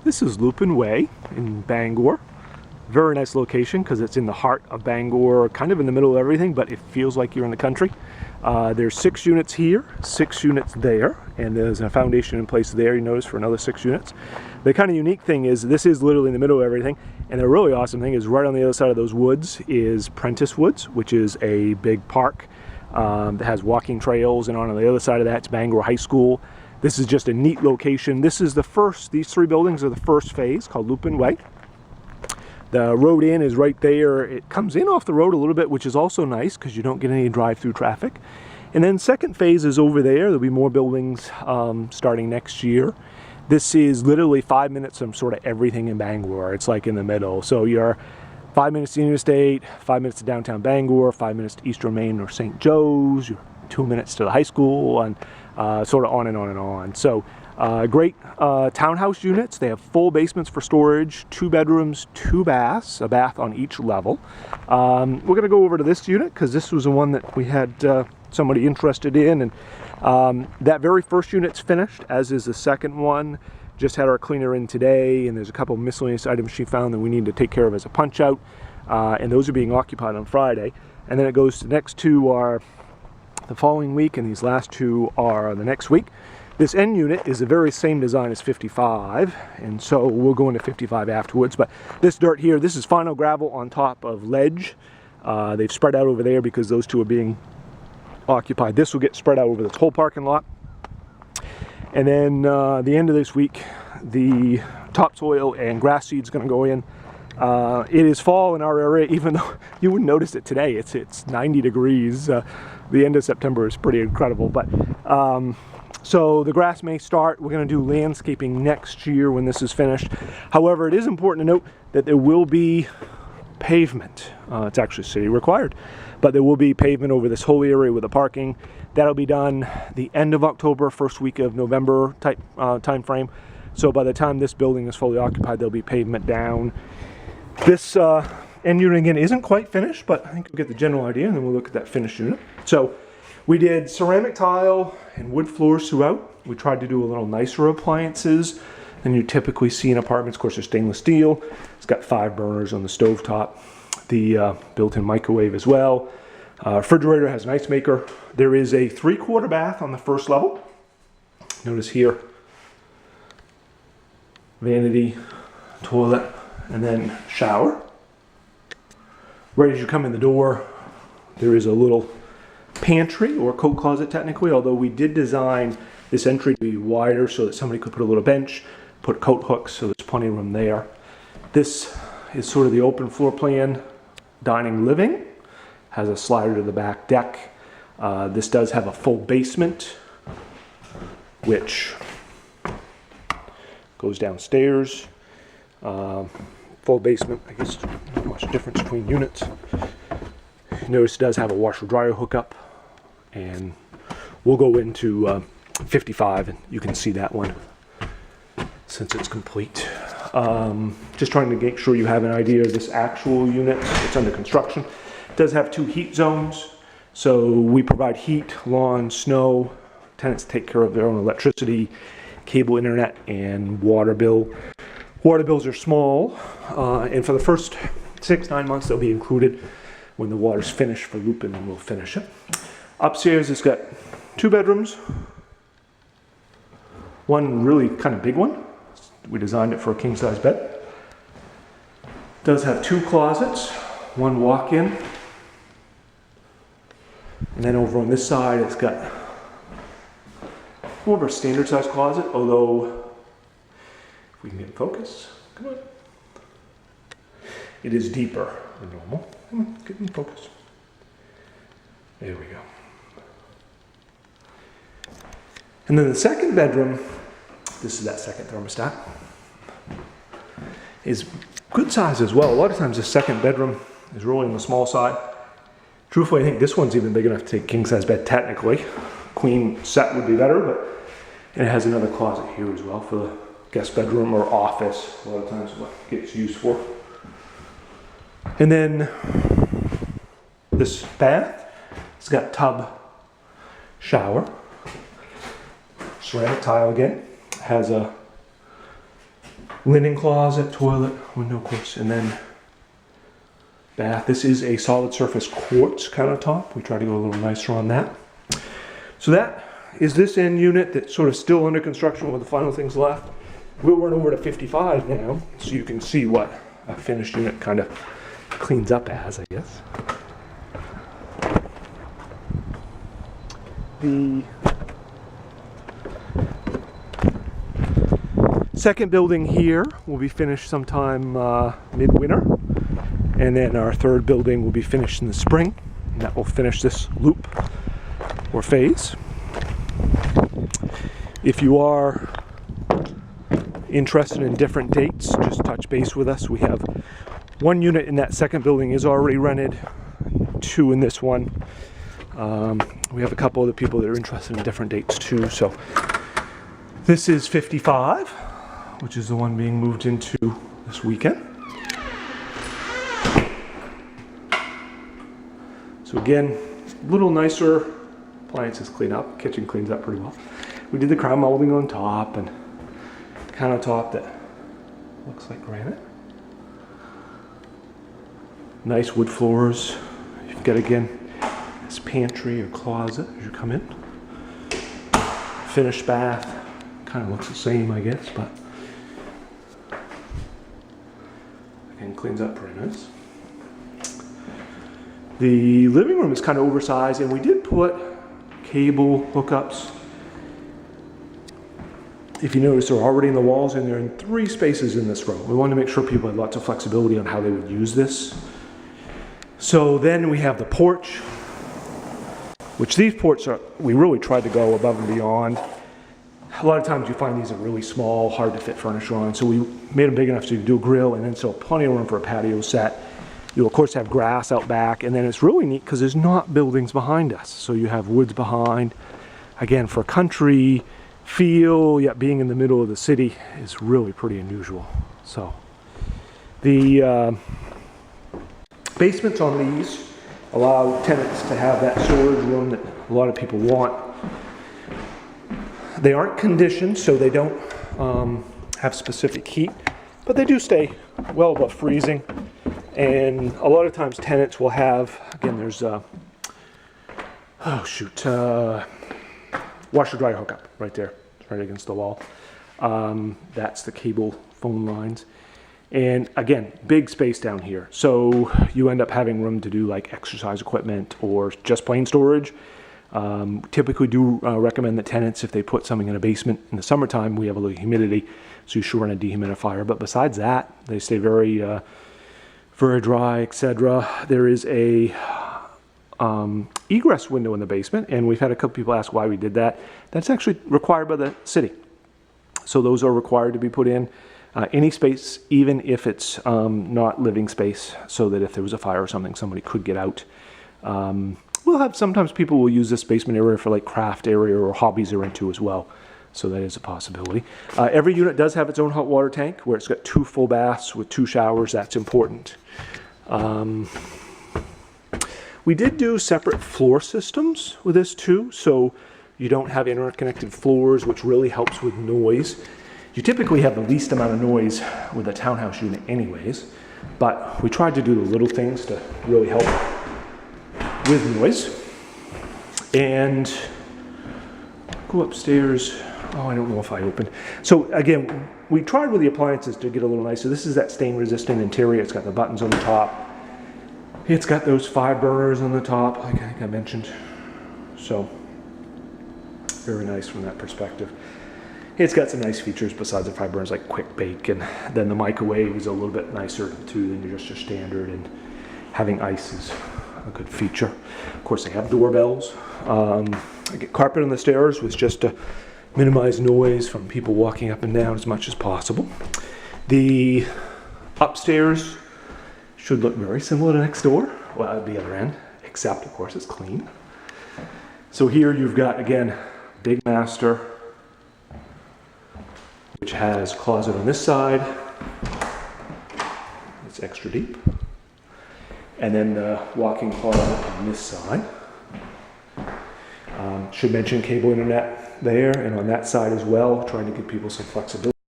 This is Lupine Way in Bangor. Very nice location because it's in the heart of Bangor, kind of in the middle of everything, but it feels like you're in the country. There's 6 units here, 6 units there, and there's a foundation in place there, you notice, for another 6 units. The kind of unique thing is this is literally in the middle of everything, and the really awesome thing is right on the other side of those woods is Prentice Woods, which is a big park that has walking trails, and on the other side of that it's Bangor High School. This is just a neat location. This is the first, these 3 buildings are the first phase, called Lupine Way. The road in is right there. It comes in off the road a little bit, which is also nice because you don't get any drive-through traffic. And then second phase is over there. There'll be more buildings starting next year. This is literally 5 minutes from sort of everything in Bangor. It's like in the middle. So you're 5 minutes to the interstate, 5 minutes to downtown Bangor, 5 minutes to Eastern Maine or St. Joe's, you're 2 minutes to the high school, and sort of on and on and on. So great townhouse units. They have full basements for storage, 2 bedrooms, 2 baths, a bath on each level. We're going to go over to this unit because this was the one that we had somebody interested in, and that very first unit's finished, as is the second one. Just had our cleaner in today, and there's a couple of miscellaneous items she found that we need to take care of as a punch out, and those are being occupied on Friday. And then it goes to the next 2 are the following week, and these last 2 are the next week. This end unit is the very same design as 55, and so we'll go into 55 afterwards. But this dirt here, this is final gravel on top of ledge. They've spread out over there because those 2 are being occupied. This will get spread out over this whole parking lot. And then the end of this week, the topsoil and grass seed is going to go in. It is fall in our area, even though you wouldn't notice it today. It's 90 degrees. The end of September is pretty incredible. But so the grass may start. We're going to do landscaping next year when this is finished. However, it is important to note that there will be pavement. It's actually city required, but there will be pavement over this whole area with the parking. That'll be done the end of October, first week of November type time frame. So by the time this building is fully occupied, there'll be pavement down. This end unit again isn't quite finished, but I think we'll get the general idea, and then we'll look at that finished unit. So we did ceramic tile and wood floors throughout. We tried to do a little nicer appliances than you typically see in apartments. Of course, there's stainless steel. It's got 5 burners on the stovetop. The built-in microwave as well. Refrigerator has an ice maker. There is a 3/4 bath on the first level. Notice here, vanity, toilet, and then shower. Right as you come in the door, there is a little pantry or coat closet technically, although we did design this entry to be wider so that somebody could put a little bench, put coat hooks, so there's plenty of room there. This is sort of the open floor plan dining living. Has a slider to the back deck. This does have a full basement, which goes downstairs. Full basement, I guess not much difference between units. Notice it does have a washer dryer hookup, and we'll go into 55 and you can see that one since it's complete. Just trying to make sure you have an idea of this actual unit. It's under construction. It does have 2 heat zones, so we provide heat, lawn, snow. Tenants take care of their own electricity, cable, internet, and water bill. Water bills are small, and for the first 6-9 months they'll be included. When the water's finished for Lupine, then we'll finish it. Upstairs it's got 2 bedrooms, one really kind of big one. We designed it for a king-size bed. It does have 2 closets, 1 walk-in. And then over on this side, it's got more of a standard size closet, although if we can get in focus, come on. It is deeper than normal. Come on, get in focus. There we go. And then the second bedroom, this is that second thermostat, is good size as well. A lot of times the second bedroom is really on the small side. Truthfully, I think this one's even big enough to take king size bed technically. Queen set would be better, but it has another closet here as well for the guest bedroom or office. A lot of times what it gets used for. And then this bath, it's got tub, shower, ceramic tile again. Has a linen closet, toilet, window, of course, and then bath. This is a solid surface quartz countertop. We try to go a little nicer on that. So that is this end unit that's sort of still under construction with the final things left. We'll run over to 55 now, so you can see what a finished unit kind of cleans up as, I guess. The second building here will be finished sometime midwinter, and then our third building will be finished in the spring, and that will finish this loop or phase. If you are interested in different dates, just touch base with us. We have one unit in that second building is already rented, 2 in this one. We have a couple other people that are interested in different dates too. So this is 55, which is the one being moved into this weekend. So again, a little nicer. Appliances clean up, kitchen cleans up pretty well. We did the crown molding on top and countertop that looks like granite. Nice wood floors. You've got again this pantry or closet as you come in. Finished bath. Kind of looks the same, I guess, but again, cleans up pretty nice. The living room is kind of oversized, and we did put cable hookups. If you notice, they're already in the walls, and they're in 3 spaces in this row. We wanted to make sure people had lots of flexibility on how they would use this. So then we have the porch, which these ports are, we really tried to go above and beyond. A lot of times you find these are really small, hard to fit furniture on, so we made them big enough to do a grill, and then so plenty of room for a patio set. You'll of course have grass out back, and then it's really neat because there's not buildings behind us. So you have woods behind. Again, for a country feel, yet being in the middle of the city is really pretty unusual. So the basements on these allow tenants to have that storage room that a lot of people want. They aren't conditioned, so they don't have specific heat, but they do stay well above freezing. And a lot of times tenants will have, again, there's washer dryer hookup right there, right against the wall. That's the cable phone lines. And again, big space down here. So you end up having room to do like exercise equipment or just plain storage. Typically do recommend that tenants, if they put something in a basement in the summertime, we have a little humidity, so you should run a dehumidifier. But besides that, they stay very, very dry, etc. There is a egress window in the basement, and we've had a couple people ask why we did that. That's actually required by the city. So those are required to be put in. Any space, even if it's not living space, so that if there was a fire or something, somebody could get out. We'll have, sometimes people will use this basement area for like craft area or hobbies they're into as well. So that is a possibility. Every unit does have its own hot water tank where it's got 2 full baths with 2 showers. That's important. We did do separate floor systems with this too, so you don't have interconnected floors, which really helps with noise. You typically have the least amount of noise with a townhouse unit anyways, but we tried to do the little things to really help with noise. And go upstairs. Oh, I don't know if I opened. So again, we tried with the appliances to get a little nicer. This is that stain resistant interior. It's got the buttons on the top. It's got those 5 burners on the top, like I think I mentioned. So very nice from that perspective. It's got some nice features besides the 5 burners, like quick bake, and then the microwave is a little bit nicer too than just your standard, and having ice is a good feature. Of course, they have doorbells. I get carpet on the stairs was just to minimize noise from people walking up and down as much as possible. The upstairs should look very similar to next door, well, at the other end, except of course it's clean. So here you've got, again, big master, which has a closet on this side. It's extra deep. And then the walk-in closet on this side. Should mention cable internet there and on that side as well, trying to give people some flexibility.